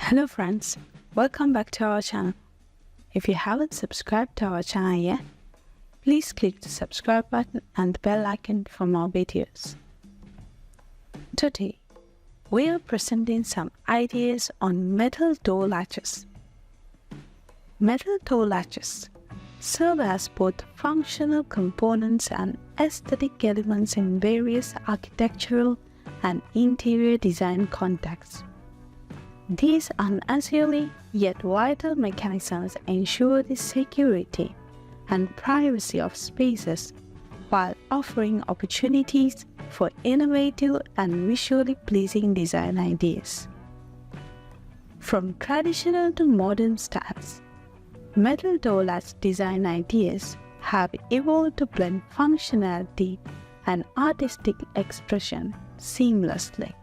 Hello friends, welcome back to our channel. If you haven't subscribed to our channel yet, please click the subscribe button and the bell icon for more videos. Today, we are presenting some ideas on metal door latches. Metal door latches serve as both functional components and aesthetic elements in various architectural and interior design contexts. These unassuming yet vital mechanisms ensure the security and privacy of spaces while offering opportunities for innovative and visually pleasing design ideas. From traditional to modern styles, metal door latch design ideas have evolved to blend functionality and artistic expression seamlessly.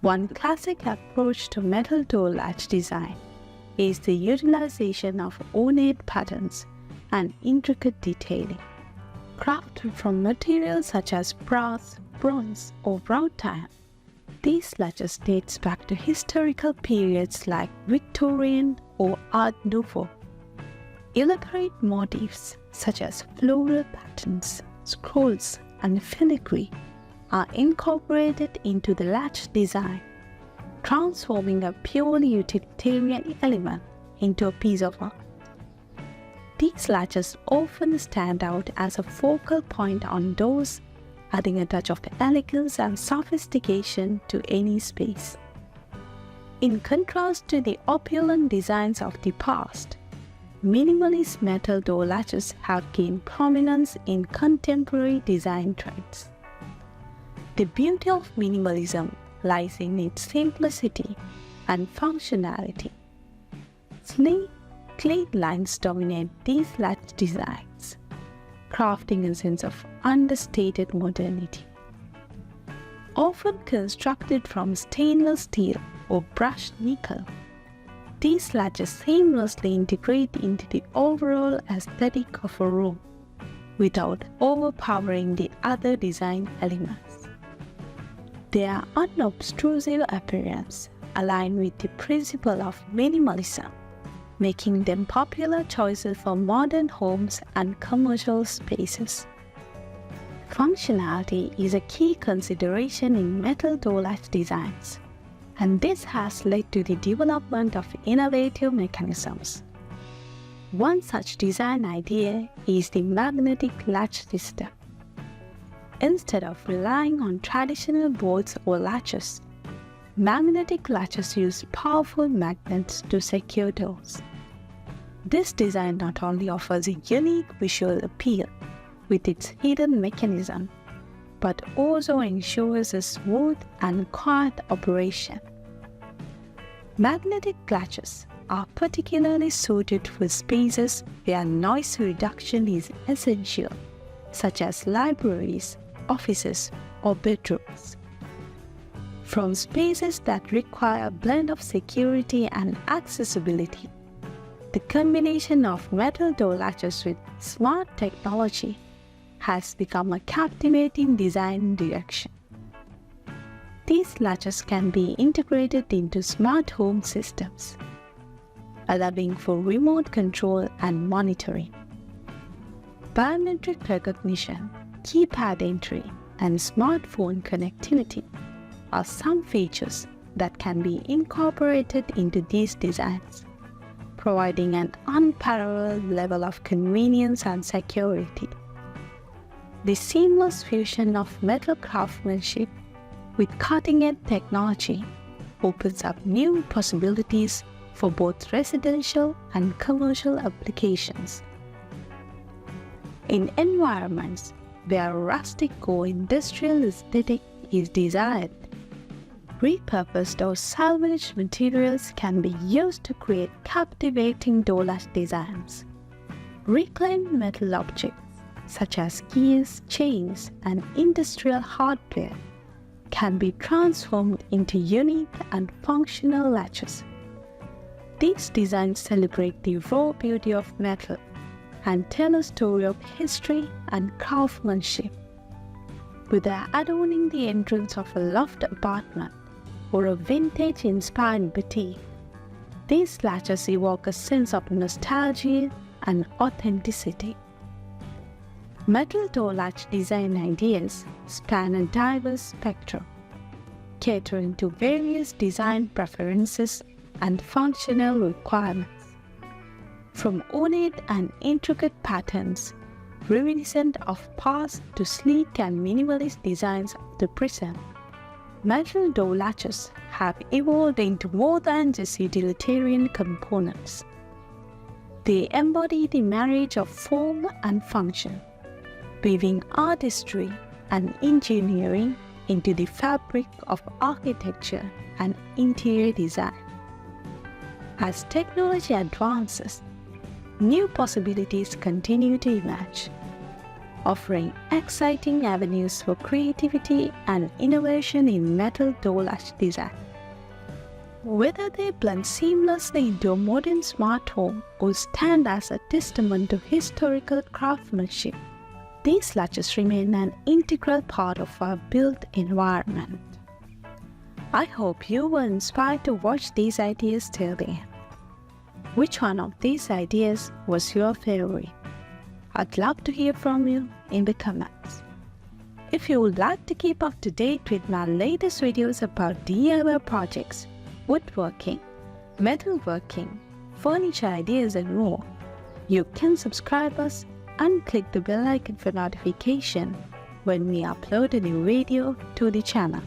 One classic approach to metal door latch design is the utilization of ornate patterns and intricate detailing. Crafted from materials such as brass, bronze, or wrought iron, these latches date back to historical periods like Victorian or Art Nouveau. Elaborate motifs such as floral patterns, scrolls, and filigree are incorporated into the latch design, transforming a purely utilitarian element into a piece of art. These latches often stand out as a focal point on doors, adding a touch of elegance and sophistication to any space. In contrast to the opulent designs of the past, minimalist metal door latches have gained prominence in contemporary design trends. The beauty of minimalism lies in its simplicity and functionality. Sleek, clean lines dominate these latch designs, crafting a sense of understated modernity. Often constructed from stainless steel or brushed nickel, these latches seamlessly integrate into the overall aesthetic of a room without overpowering the other design elements. Their unobtrusive appearance align with the principle of minimalism, making them popular choices for modern homes and commercial spaces. Functionality is a key consideration in metal door latch designs, and this has led to the development of innovative mechanisms. One such design idea is the magnetic latch system. Instead of relying on traditional bolts or latches, magnetic latches use powerful magnets to secure doors. This design not only offers a unique visual appeal with its hidden mechanism, but also ensures a smooth and quiet operation. Magnetic latches are particularly suited for spaces where noise reduction is essential, such as libraries, offices, or bedrooms. From spaces that require a blend of security and accessibility, the combination of metal door latches with smart technology has become a captivating design direction. These latches can be integrated into smart home systems, allowing for remote control and monitoring. Biometric recognition, keypad entry, and smartphone connectivity are some features that can be incorporated into these designs, providing an unparalleled level of convenience and security. The seamless fusion of metal craftsmanship with cutting-edge technology opens up new possibilities for both residential and commercial applications. In environments where rustic or industrial aesthetic is desired, repurposed or salvaged materials can be used to create captivating door latch designs. Reclaimed metal objects such as gears, chains, and industrial hardware can be transformed into unique and functional latches. These designs celebrate the raw beauty of metal and tell a story of history and craftsmanship. Whether adorning the entrance of a loft apartment or a vintage-inspired boutique, these latches evoke a sense of nostalgia and authenticity. Metal door latch design ideas span a diverse spectrum, catering to various design preferences and functional requirements. From ornate and intricate patterns reminiscent of past to sleek and minimalist designs of the present, metal door latches have evolved into more than just utilitarian components. They embody the marriage of form and function, weaving artistry and engineering into the fabric of architecture and interior design. As technology advances, new possibilities continue to emerge, offering exciting avenues for creativity and innovation in metal door latch design. Whether they blend seamlessly into a modern smart home or stand as a testament to historical craftsmanship, these latches remain an integral part of our built environment. I hope you were inspired to watch these ideas till the end. Which one of these ideas was your favorite? I'd love to hear from you in the comments. If you would like to keep up to date with my latest videos about DIY projects, woodworking, metalworking, furniture ideas and more, you can subscribe us and click the bell icon for notification when we upload a new video to the channel.